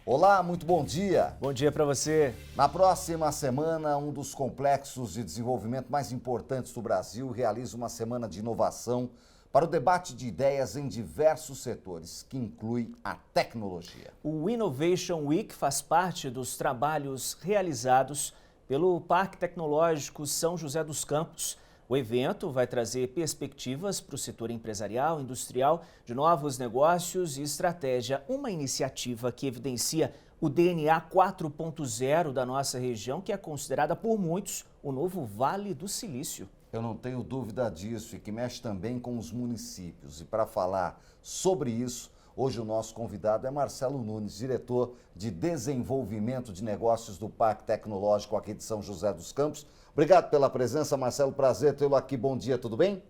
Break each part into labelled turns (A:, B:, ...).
A: Olá, muito bom dia.
B: Bom dia para você.
A: Na próxima semana, um dos complexos de desenvolvimento mais importantes do Brasil realiza uma semana de inovação para o debate de ideias em diversos setores, que inclui a tecnologia.
B: O Innovation Week faz parte dos trabalhos realizados pelo Parque Tecnológico São José dos Campos. O evento vai trazer perspectivas para o setor empresarial, industrial, de novos negócios e estratégia. Uma iniciativa que evidencia o DNA 4.0 da nossa região, que é considerada por muitos o novo Vale do Silício.
A: Eu não tenho dúvida disso e que mexe também com os municípios. E para falar sobre isso, hoje o nosso convidado é Marcelo Nunes, diretor de Desenvolvimento de Negócios do Parque Tecnológico aqui de São José dos Campos. Obrigado pela presença, Marcelo, prazer tê-lo aqui. Bom dia, tudo bem?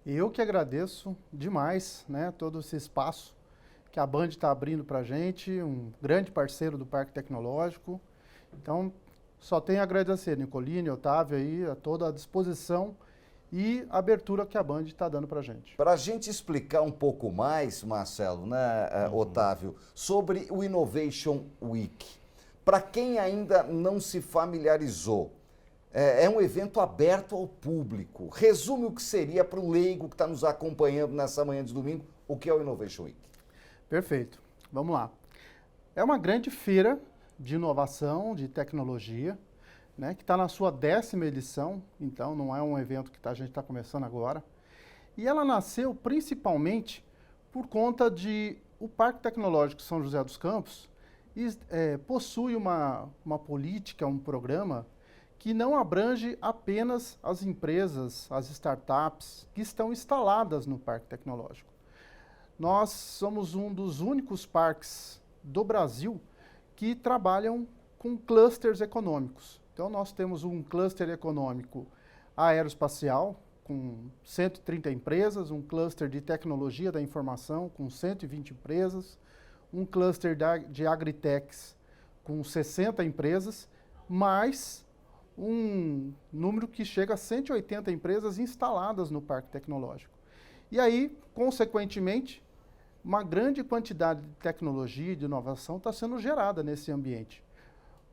C: Eu que agradeço demais, todo esse espaço que a Band está abrindo para a gente, um grande parceiro do Parque Tecnológico. Então, só tenho a agradecer, Nicoline, Otávio, aí, a toda a disposição e a abertura que a Band está dando para a gente.
A: Para a gente explicar um pouco mais, Marcelo, Otávio, sobre o Innovation Week, para quem ainda não se familiarizou, é um evento aberto ao público. Resume o que seria para o leigo que está nos acompanhando nessa manhã de domingo, o que é o Innovation Week.
C: Perfeito. Vamos lá. É uma grande feira de inovação, de tecnologia, que está na sua 10ª edição, então não é um evento que a gente está começando agora. E ela nasceu principalmente por conta de o Parque Tecnológico São José dos Campos possui uma política, um programa que não abrange apenas as empresas, as startups que estão instaladas no Parque Tecnológico. Nós somos um dos únicos parques do Brasil que trabalham com clusters econômicos. Então, nós temos um cluster econômico aeroespacial, com 130 empresas, um cluster de tecnologia da informação, com 120 empresas, um cluster de agritechs, com 60 empresas, mais um número que chega a 180 empresas instaladas no Parque Tecnológico. E aí, consequentemente, uma grande quantidade de tecnologia e de inovação está sendo gerada nesse ambiente.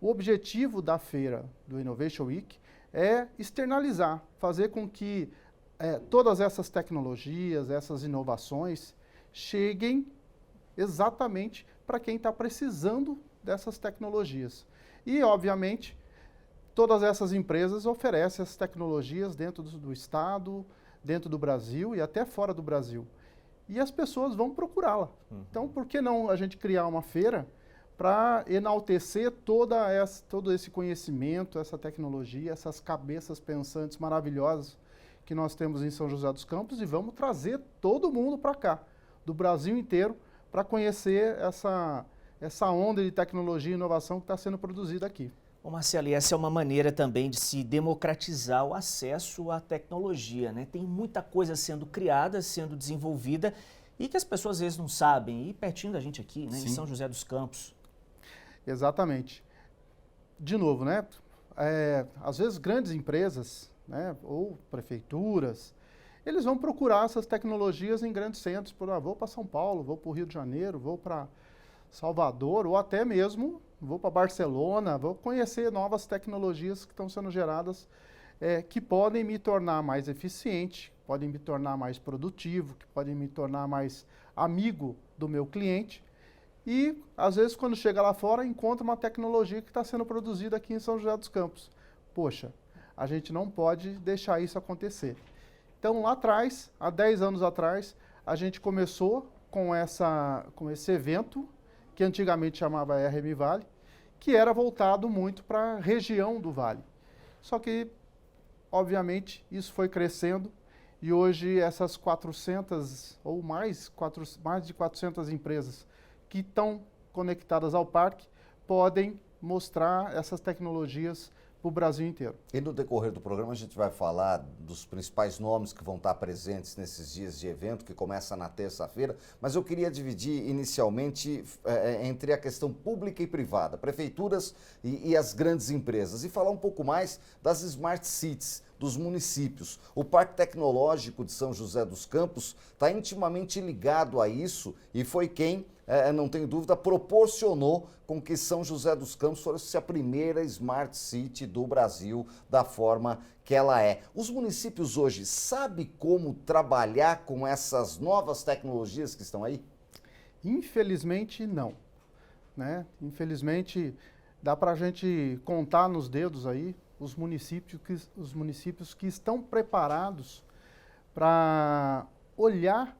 C: O objetivo da feira do Innovation Week é externalizar, fazer com que todas essas tecnologias, essas inovações, cheguem exatamente para quem está precisando dessas tecnologias. E, obviamente, todas essas empresas oferecem essas tecnologias dentro do estado, dentro do Brasil e até fora do Brasil. E as pessoas vão procurá-la. Então, por que não a gente criar uma feira para enaltecer todo esse conhecimento, essa tecnologia, essas cabeças pensantes maravilhosas que nós temos em São José dos Campos e vamos trazer todo mundo para cá, do Brasil inteiro, para conhecer essa onda de tecnologia e inovação que está sendo produzida aqui.
B: Bom, Marcelo, e essa é uma maneira também de se democratizar o acesso à tecnologia, Tem muita coisa sendo criada, sendo desenvolvida e que as pessoas às vezes não sabem. E pertinho da gente aqui, em São José dos Campos.
C: Exatamente. De novo, às vezes grandes empresas, ou prefeituras, eles vão procurar essas tecnologias em grandes centros. Vou para São Paulo, vou para o Rio de Janeiro, vou para Salvador, ou até mesmo vou para Barcelona, vou conhecer novas tecnologias que estão sendo geradas que podem me tornar mais eficiente, podem me tornar mais produtivo, que podem me tornar mais amigo do meu cliente. E, às vezes, quando chega lá fora, encontra uma tecnologia que está sendo produzida aqui em São José dos Campos. Poxa, a gente não pode deixar isso acontecer. Então, lá atrás, há 10 anos atrás, a gente começou com esse evento, que antigamente chamava RM Vale, que era voltado muito para a região do Vale. Só que, obviamente, isso foi crescendo e hoje essas 400 ou mais de 400 empresas que estão conectadas ao parque podem mostrar essas tecnologias para o Brasil inteiro.
A: E no decorrer do programa a gente vai falar dos principais nomes que vão estar presentes nesses dias de evento, que começa na terça-feira, mas eu queria dividir inicialmente entre a questão pública e privada, prefeituras e as grandes empresas, e falar um pouco mais das Smart Cities. dos municípios. O Parque Tecnológico de São José dos Campos está intimamente ligado a isso e foi quem, não tenho dúvida, proporcionou com que São José dos Campos fosse a primeira Smart City do Brasil da forma que ela é. Os municípios hoje sabem como trabalhar com essas novas tecnologias que estão aí?
C: Infelizmente, não. Né? Infelizmente, dá para a gente contar nos dedos aí os municípios que estão preparados para olhar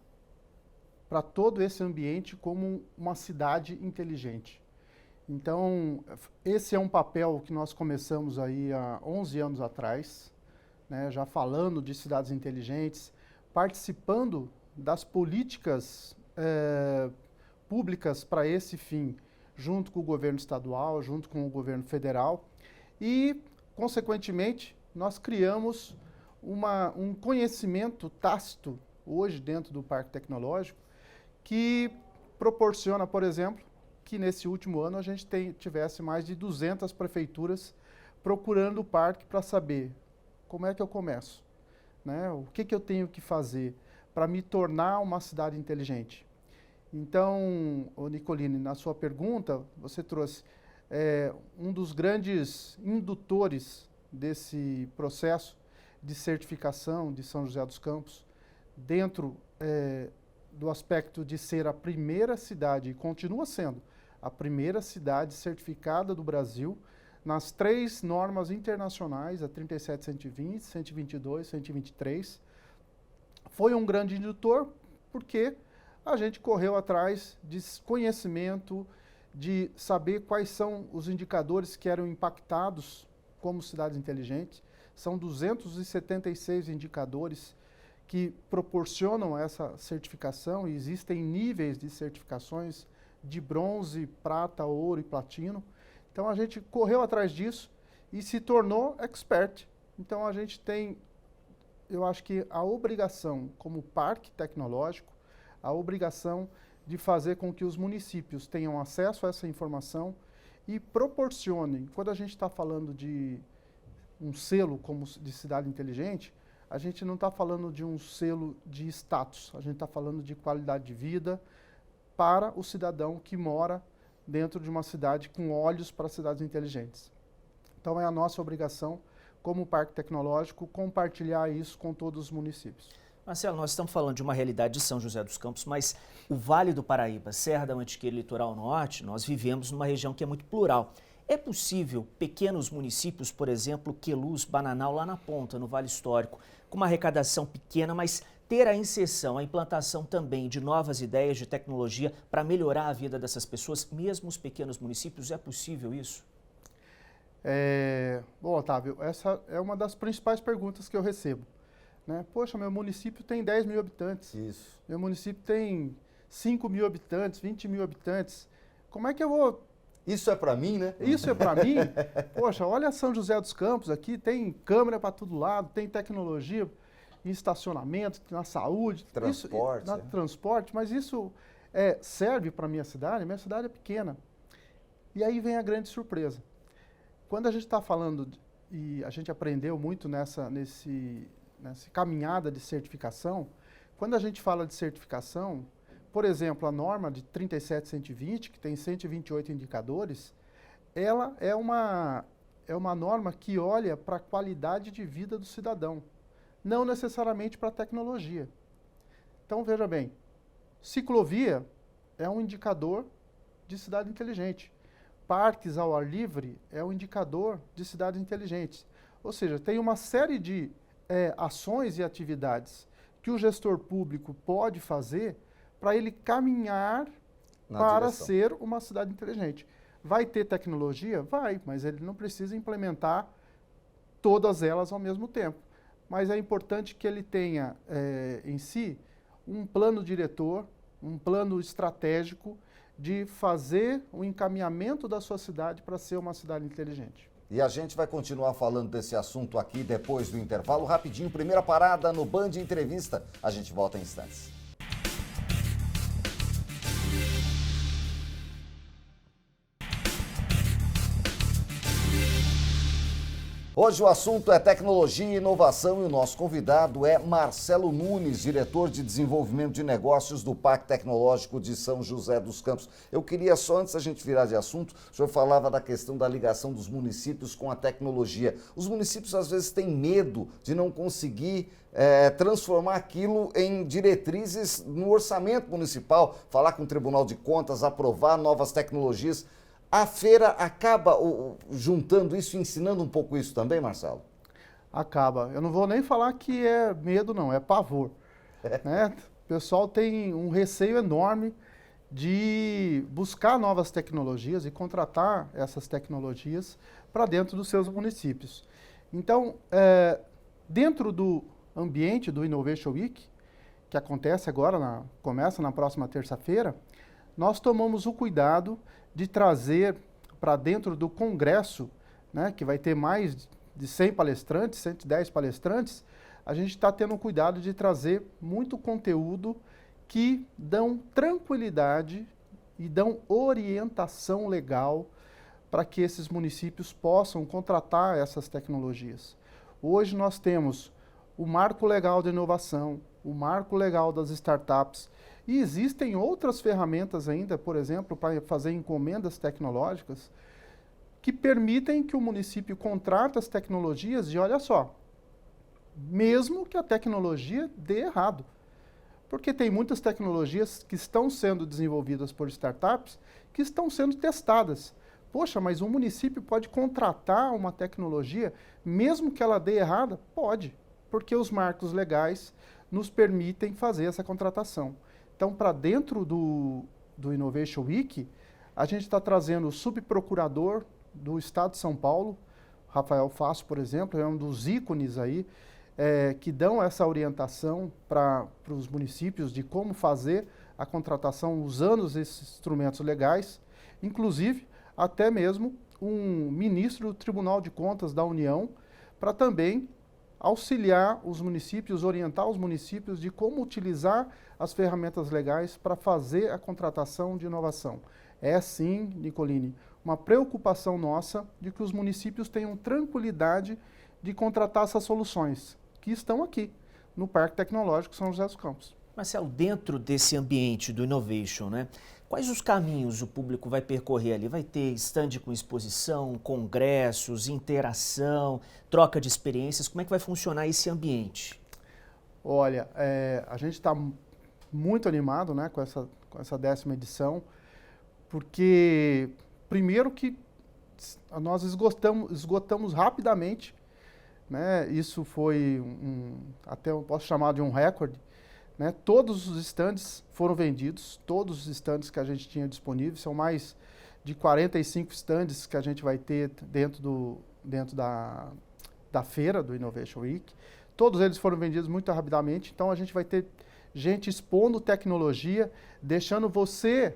C: para todo esse ambiente como uma cidade inteligente. Então, esse é um papel que nós começamos aí há 11 anos atrás, né, já falando de cidades inteligentes, participando das políticas públicas para esse fim, junto com o governo estadual, junto com o governo federal e, consequentemente, nós criamos um conhecimento tácito hoje dentro do Parque Tecnológico que proporciona, por exemplo, que nesse último ano a gente tivesse mais de 200 prefeituras procurando o parque para saber como é que eu começo, né? O que eu tenho que fazer para me tornar uma cidade inteligente. Então, Nicolini, na sua pergunta, você trouxe um dos grandes indutores desse processo de certificação de São José dos Campos, dentro do aspecto de ser a primeira cidade, e continua sendo a primeira cidade certificada do Brasil, nas 3 normas internacionais, a 37120, 122, 123. Foi um grande indutor, porque a gente correu atrás de conhecimento, de saber quais são os indicadores que eram impactados como cidades inteligentes. São 276 indicadores que proporcionam essa certificação, e existem níveis de certificações de bronze, prata, ouro e platino. Então a gente correu atrás disso e se tornou expert. Então a gente tem, eu acho que a obrigação como parque tecnológico, a obrigação de fazer com que os municípios tenham acesso a essa informação e proporcionem, quando a gente está falando de um selo como de cidade inteligente, a gente não está falando de um selo de status, a gente está falando de qualidade de vida para o cidadão que mora dentro de uma cidade com olhos para cidades inteligentes. Então é a nossa obrigação, como Parque Tecnológico, compartilhar isso com todos os municípios.
B: Marcelo, nós estamos falando de uma realidade de São José dos Campos, mas o Vale do Paraíba, Serra da Mantiqueira e Litoral Norte, nós vivemos numa região que é muito plural. É possível pequenos municípios, por exemplo, Queluz, Bananal, lá na ponta, no Vale Histórico, com uma arrecadação pequena, mas ter a inserção, a implantação também de novas ideias de tecnologia para melhorar a vida dessas pessoas, mesmo os pequenos municípios, é possível isso?
C: Bom, Otávio, essa é uma das principais perguntas que eu recebo. Né? Poxa, meu município tem 10 mil habitantes.
A: Isso.
C: Meu município tem 5 mil habitantes, 20 mil habitantes. Como é que eu vou...
A: Isso é para mim, né?
C: Isso é para mim? Poxa, olha São José dos Campos aqui, tem câmera para todo lado, tem tecnologia em estacionamento, na saúde.
A: Transporte.
C: Transporte, mas isso serve para a minha cidade é pequena. E aí vem a grande surpresa. Quando a gente está falando, e a gente aprendeu muito nessa caminhada de certificação, quando a gente fala de certificação, por exemplo, a norma de 37120, que tem 128 indicadores, ela é uma norma que olha para a qualidade de vida do cidadão, não necessariamente para a tecnologia. Então, veja bem, ciclovia é um indicador de cidade inteligente. Parques ao ar livre é um indicador de cidades inteligentes. Ou seja, tem uma série de ações e atividades que o gestor público pode fazer para ele caminhar para ser uma cidade inteligente. Vai ter tecnologia? Vai, mas ele não precisa implementar todas elas ao mesmo tempo. Mas é importante que ele tenha em si um plano diretor, um plano estratégico de fazer o encaminhamento da sua cidade para ser uma cidade inteligente.
A: E a gente vai continuar falando desse assunto aqui depois do intervalo. Rapidinho, primeira parada no Band Entrevista. A gente volta em instantes. Hoje o assunto é tecnologia e inovação e o nosso convidado é Marcelo Nunes, diretor de desenvolvimento de negócios do Parque Tecnológico de São José dos Campos. Eu queria só, antes da gente virar de assunto, o senhor falava da questão da ligação dos municípios com a tecnologia. Os municípios às vezes têm medo de não conseguir transformar aquilo em diretrizes no orçamento municipal, falar com o Tribunal de Contas, aprovar novas tecnologias. A feira acaba juntando isso, ensinando um pouco isso também, Marcelo?
C: Acaba. Eu não vou nem falar que é medo, não, é pavor. Né? O pessoal tem um receio enorme de buscar novas tecnologias e contratar essas tecnologias para dentro dos seus municípios. Então, dentro do ambiente do Innovation Week, que acontece agora, começa na próxima terça-feira, nós tomamos o cuidado de trazer para dentro do congresso, né, que vai ter mais de 100 palestrantes, 110 palestrantes, a gente está tendo cuidado de trazer muito conteúdo que dão tranquilidade e dão orientação legal para que esses municípios possam contratar essas tecnologias. Hoje nós temos o Marco Legal de Inovação, o Marco Legal das Startups, e existem outras ferramentas ainda, por exemplo, para fazer encomendas tecnológicas, que permitem que o município contrate as tecnologias e olha só, mesmo que a tecnologia dê errado. Porque tem muitas tecnologias que estão sendo desenvolvidas por startups que estão sendo testadas. Poxa, mas um município pode contratar uma tecnologia, mesmo que ela dê errada? Pode, porque os marcos legais nos permitem fazer essa contratação. Então, para dentro do Innovation Week, a gente está trazendo o subprocurador do Estado de São Paulo, Rafael Fasso, por exemplo, é um dos ícones aí, que dão essa orientação para os municípios de como fazer a contratação usando esses instrumentos legais, inclusive até mesmo um ministro do Tribunal de Contas da União, para também auxiliar os municípios, orientar os municípios de como utilizar as ferramentas legais para fazer a contratação de inovação. É sim, Nicolini, uma preocupação nossa de que os municípios tenham tranquilidade de contratar essas soluções, que estão aqui, no Parque Tecnológico São José dos Campos.
B: Marcelo, dentro desse ambiente do Innovation, né, quais os caminhos o público vai percorrer ali? Vai ter stand com exposição, congressos, interação, troca de experiências? Como é que vai funcionar esse ambiente?
C: Olha, a gente está muito animado, né, com essa 10ª edição, porque primeiro que nós esgotamos rapidamente, né, isso foi até eu posso chamar de um recorde, né, todos os estandes foram vendidos, todos os estandes que a gente tinha disponíveis, são mais de 45 estandes que a gente vai ter dentro da feira do Innovation Week. Todos eles foram vendidos muito rapidamente, então a gente vai ter gente expondo tecnologia, deixando você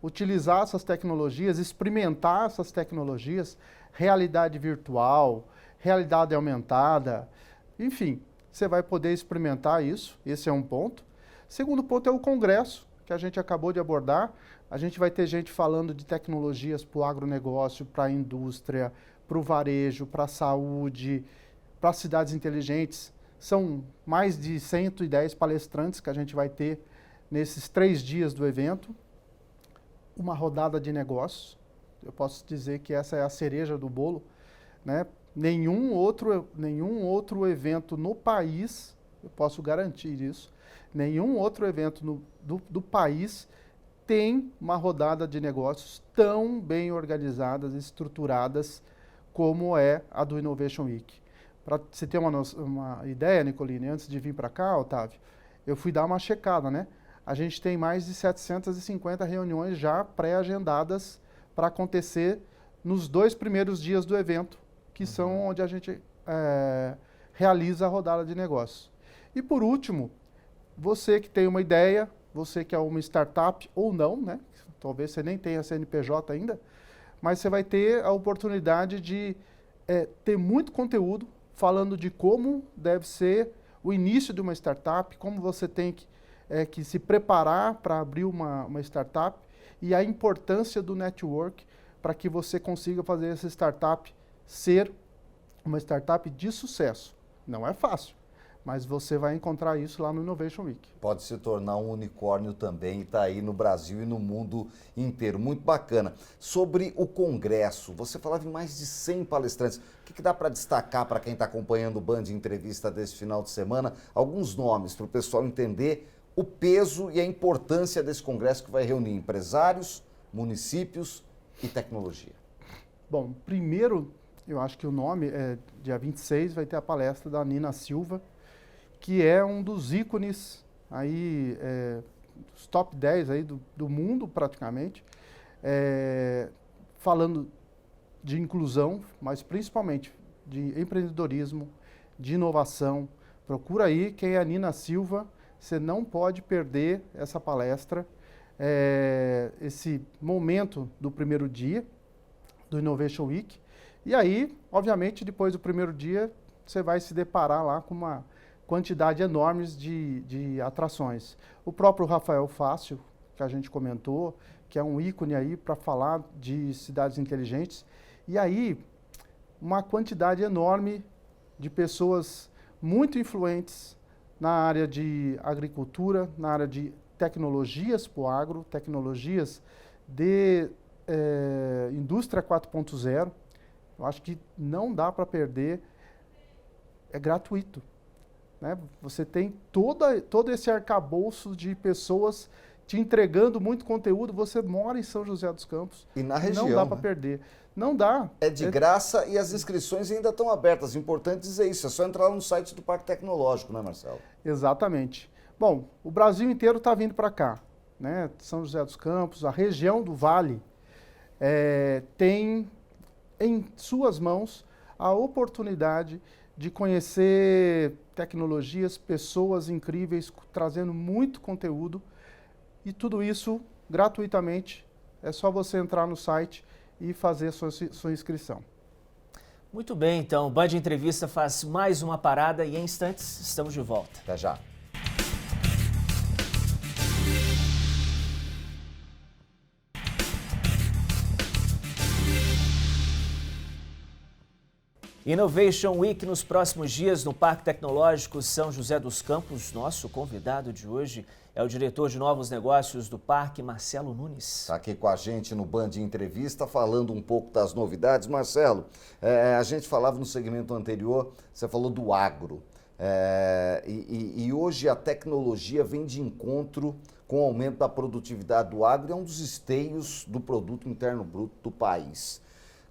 C: utilizar essas tecnologias, experimentar essas tecnologias, realidade virtual, realidade aumentada, enfim, você vai poder experimentar isso, esse é um ponto. Segundo ponto é o congresso, que a gente acabou de abordar. A gente vai ter gente falando de tecnologias para o agronegócio, para a indústria, para o varejo, para a saúde, para as cidades inteligentes. São mais de 110 palestrantes que a gente vai ter nesses 3 dias do evento. Uma rodada de negócios. Eu posso dizer que essa é a cereja do bolo, né? Nenhum outro evento no país, eu posso garantir isso, nenhum outro evento do país tem uma rodada de negócios tão bem organizadas e estruturadas como é a do Innovation Week. Para você ter uma ideia, Nicolini, antes de vir para cá, Otávio, eu fui dar uma checada, né? A gente tem mais de 750 reuniões já pré-agendadas para acontecer nos 2 primeiros dias do evento, que são onde a gente realiza a rodada de negócios. E por último, você que tem uma ideia, você que é uma startup ou não, né? Talvez você nem tenha CNPJ ainda, mas você vai ter a oportunidade de ter muito conteúdo falando de como deve ser o início de uma startup, como você tem que se preparar para abrir uma startup e a importância do network para que você consiga fazer essa startup ser uma startup de sucesso. Não é fácil, mas você vai encontrar isso lá no Innovation Week.
A: Pode se tornar um unicórnio também e está aí no Brasil e no mundo inteiro. Muito bacana. Sobre o Congresso, você falava em mais de 100 palestrantes. O que dá para destacar para quem está acompanhando o Band Entrevista desse final de semana? Alguns nomes para o pessoal entender o peso e a importância desse congresso que vai reunir empresários, municípios e tecnologia.
C: Bom, primeiro, eu acho que o nome é dia 26, vai ter a palestra da Nina Silva, que é um dos ícones aí, dos top 10 aí do mundo praticamente, falando de inclusão, mas principalmente de empreendedorismo, de inovação. Procura aí quem é a Nina Silva. Você não pode perder essa palestra, esse momento do primeiro dia do Innovation Week. E aí, obviamente, depois do primeiro dia, você vai se deparar lá com uma quantidade enorme de atrações. O próprio Rafael Fácio, que a gente comentou, que é um ícone aí para falar de cidades inteligentes. E aí, uma quantidade enorme de pessoas muito influentes na área de agricultura, na área de tecnologias para o agro, tecnologias de indústria 4.0. Eu acho que não dá para perder, é gratuito. Né? Você tem todo esse arcabouço de pessoas te entregando muito conteúdo, você mora em São José dos Campos.
A: E na região,
C: não dá para perder. Não dá.
A: É de graça e as inscrições ainda estão abertas. Importante dizer isso, é só entrar no site do Parque Tecnológico, né, Marcelo?
C: Exatamente. Bom, o Brasil inteiro está vindo para cá. Né? São José dos Campos, a região do Vale, tem em suas mãos a oportunidade de conhecer tecnologias, pessoas incríveis, trazendo muito conteúdo. E tudo isso gratuitamente. É só você entrar no site e fazer sua inscrição.
B: Muito bem, então, o Band Entrevista faz mais uma parada e em instantes estamos de volta.
A: Até já.
B: Innovation Week nos próximos dias no Parque Tecnológico São José dos Campos. Nosso convidado de hoje é o diretor de novos negócios do parque, Marcelo Nunes.
A: Está aqui com a gente no Band Entrevista, falando um pouco das novidades. Marcelo, a gente falava no segmento anterior, você falou do agro. E hoje a tecnologia vem de encontro com o aumento da produtividade do agro e é um dos esteios do produto interno bruto do país.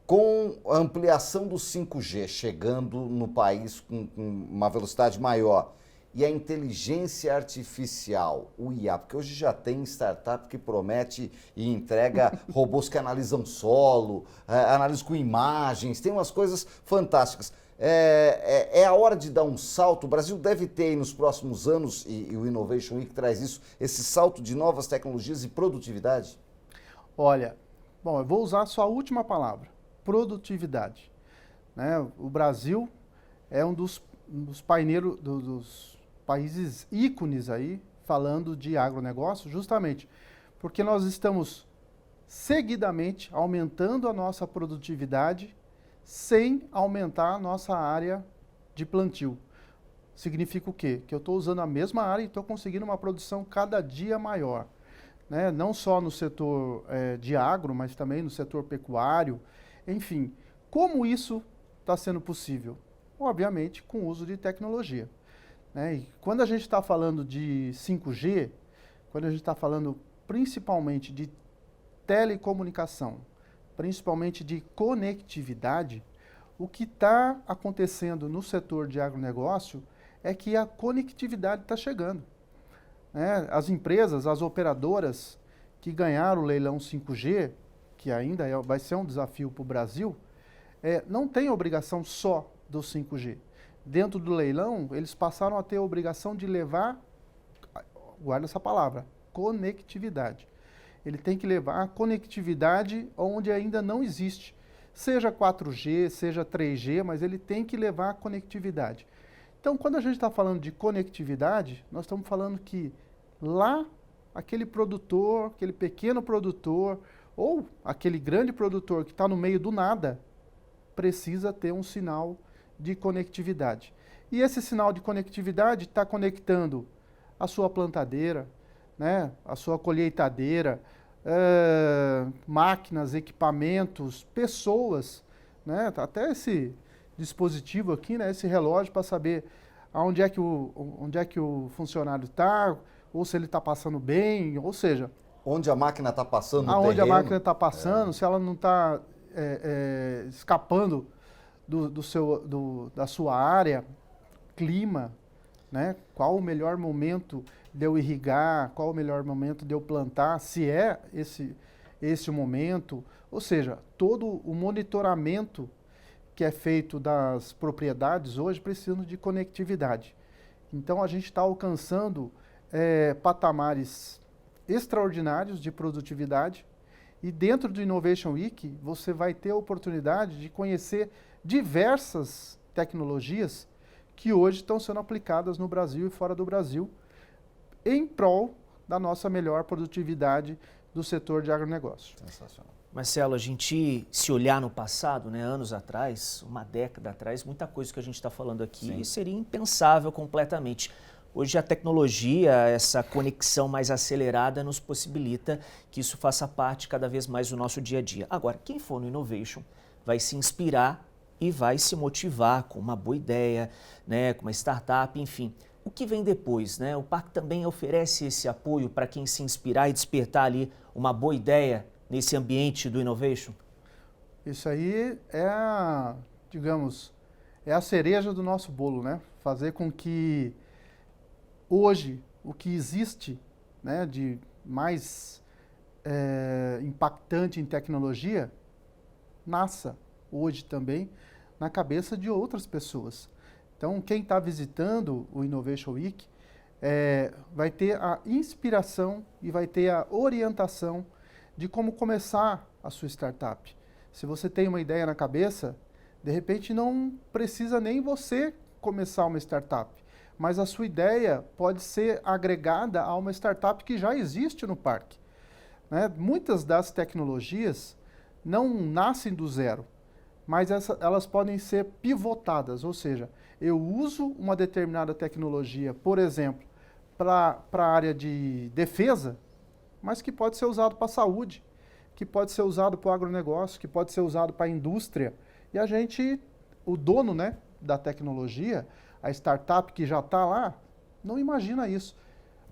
A: Com a ampliação do 5G chegando no país com uma velocidade maior e a inteligência artificial, o IA, porque hoje já tem startup que promete e entrega robôs que analisam solo, analisam com imagens, tem umas coisas fantásticas. É a hora de dar um salto. O Brasil deve ter aí nos próximos anos, e o Innovation Week traz isso, esse salto de novas tecnologias e produtividade?
C: Olha, bom, eu vou usar só a última palavra. Produtividade. Né? O Brasil é um dos paineiros, dos países ícones aí, falando de agronegócio, justamente porque nós estamos seguidamente aumentando a nossa produtividade sem aumentar a nossa área de plantio. Significa o quê? Que eu estou usando a mesma área e estou conseguindo uma produção cada dia maior. Né? Não só no setor de agro, mas também no setor pecuário. Enfim, como isso está sendo possível? Obviamente, com o uso de tecnologia. Né? E quando a gente está falando de 5G, quando a gente está falando principalmente de telecomunicação, principalmente de conectividade, o que está acontecendo no setor de agronegócio é que a conectividade está chegando. Né? As empresas, as operadoras que ganharam o leilão 5G, que ainda vai ser um desafio para o Brasil, não tem obrigação só do 5G. Dentro do leilão, eles passaram a ter a obrigação de levar, guarda essa palavra, conectividade. Ele tem que levar a conectividade onde ainda não existe. Seja 4G, seja 3G, mas ele tem que levar a conectividade. Então, quando a gente está falando de conectividade, nós estamos falando que lá, aquele produtor, aquele pequeno produtor, ou aquele grande produtor que está no meio do nada, precisa ter um sinal de conectividade. E esse sinal de conectividade está conectando a sua plantadeira, né, a sua colheitadeira, máquinas, equipamentos, pessoas, né, até esse dispositivo aqui, né, esse relógio para saber onde é que o funcionário está, ou se ele está passando bem, ou seja...
A: Onde a máquina está passando no
C: aonde
A: terreno.
C: A máquina está passando, se ela não está escapando da sua área, clima, né? Qual o melhor momento de eu irrigar, qual o melhor momento de eu plantar, se é esse o momento. Ou seja, todo o monitoramento que é feito das propriedades hoje precisam de conectividade. Então a gente está alcançando patamares extraordinários de produtividade e dentro do Innovation Week você vai ter a oportunidade de conhecer diversas tecnologias que hoje estão sendo aplicadas no Brasil e fora do Brasil em prol da nossa melhor produtividade do setor de agronegócio.
A: Sensacional.
B: Marcelo, a gente se olhar no passado, né, anos atrás, uma década atrás, muita coisa que a gente está falando aqui seria impensável completamente. Hoje a tecnologia, essa conexão mais acelerada nos possibilita que isso faça parte cada vez mais do nosso dia a dia. Agora, quem for no Innovation vai se inspirar e vai se motivar com uma boa ideia, né, com uma startup, enfim. O que vem depois, né? O parque também oferece esse apoio para quem se inspirar e despertar ali uma boa ideia nesse ambiente do Innovation?
C: Isso aí digamos, é a cereja do nosso bolo, né? Fazer com que hoje o que existe, né, de mais impactante em tecnologia nasça hoje também na cabeça de outras pessoas. Então, quem está visitando o Innovation Week vai ter a inspiração e vai ter a orientação de como começar a sua startup. Se você tem uma ideia na cabeça, de repente não precisa nem você começar uma startup, mas a sua ideia pode ser agregada a uma startup que já existe no parque, né? Muitas das tecnologias não nascem do zero, mas elas podem ser pivotadas, ou seja, eu uso uma determinada tecnologia, por exemplo, para a área de defesa, mas que pode ser usado para a saúde, que pode ser usado para o agronegócio, que pode ser usado para a indústria. E o dono, né, da tecnologia, a startup que já está lá, não imagina isso.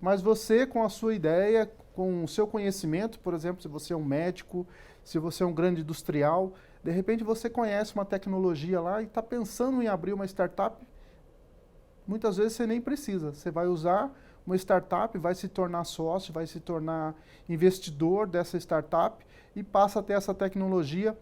C: Mas você, com a sua ideia, com o seu conhecimento, por exemplo, se você é um médico, se você é um grande industrial, de repente você conhece uma tecnologia lá e está pensando em abrir uma startup, muitas vezes você nem precisa. Você vai usar uma startup, vai se tornar sócio, vai se tornar investidor dessa startup e passa a ter essa tecnologia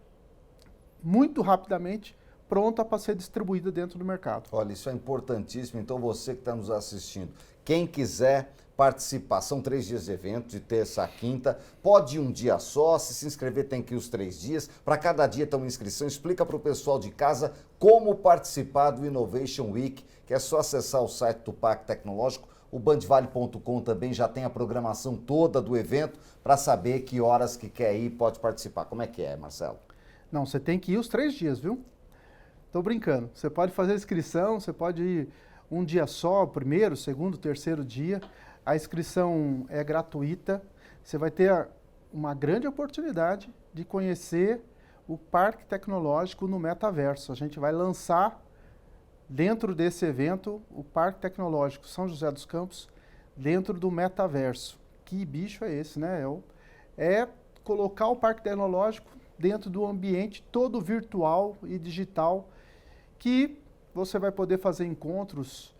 C: muito rapidamente pronta para ser distribuída dentro do mercado.
A: Olha, isso é importantíssimo. Então, você que está nos assistindo, quem quiser participar, são 3 dias de evento, de terça a quinta, pode ir um dia só, se inscrever tem que ir os 3 dias, para cada dia tem uma inscrição. Explica para o pessoal de casa como participar do Innovation Week, que é só acessar o site do Parque Tecnológico. O bandvale.com também já tem a programação toda do evento para saber que horas que quer ir, pode participar. Como é que é, Marcelo?
C: Não, você tem que ir os 3 dias, viu? Tô brincando. Você pode fazer a inscrição, você pode ir um dia só, primeiro, segundo, terceiro dia. A inscrição é gratuita. Você vai ter uma grande oportunidade de conhecer o Parque Tecnológico no metaverso. A gente vai lançar dentro desse evento o Parque Tecnológico São José dos Campos dentro do metaverso. Que bicho é esse, né? É colocar o Parque Tecnológico dentro do ambiente todo virtual e digital, que você vai poder fazer encontros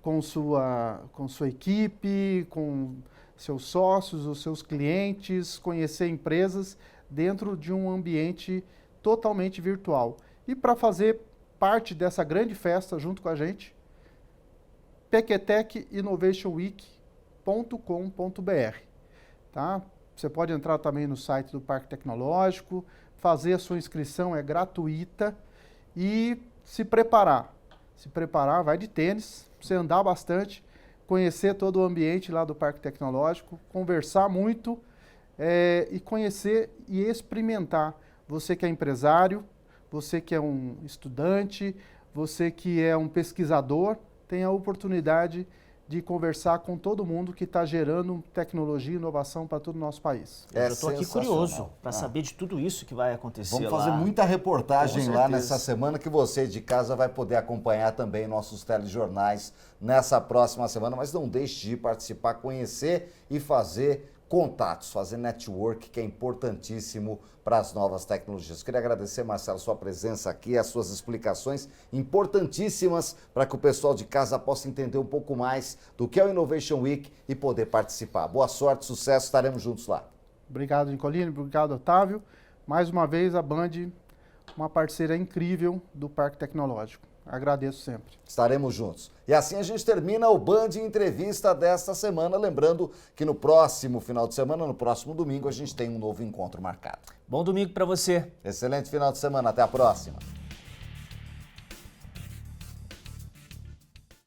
C: com sua equipe, com seus sócios, os seus clientes, conhecer empresas dentro de um ambiente totalmente virtual. E para fazer parte dessa grande festa junto com a gente, pequetecinnovationweek.com.br, tá? Você pode entrar também no site do Parque Tecnológico, fazer a sua inscrição, é gratuita, e se preparar. Se preparar, vai de tênis, você andar bastante, conhecer todo o ambiente lá do Parque Tecnológico, conversar muito e conhecer e experimentar. Você que é empresário, você que é um estudante, você que é um pesquisador, tem a oportunidade de conversar com todo mundo que está gerando tecnologia e inovação para todo o nosso país.
B: Eu estou aqui curioso para saber de tudo isso que vai acontecer lá.
A: Vamos fazer muita reportagem lá nessa semana que você de casa vai poder acompanhar também nossos telejornais nessa próxima semana, mas não deixe de participar, conhecer e fazer contatos, fazer network, que é importantíssimo para as novas tecnologias. Queria agradecer, Marcelo, sua presença aqui, as suas explicações importantíssimas para que o pessoal de casa possa entender um pouco mais do que é o Innovation Week e poder participar. Boa sorte, sucesso, estaremos juntos lá.
C: Obrigado, Nicolini, obrigado, Otávio. Mais uma vez, a Band, uma parceira incrível do Parque Tecnológico. Agradeço sempre.
A: Estaremos juntos. E assim a gente termina o Band Entrevista desta semana. Lembrando que no próximo final de semana, no próximo domingo, a gente tem um novo encontro marcado.
B: Bom domingo para você.
A: Excelente final de semana. Até a próxima.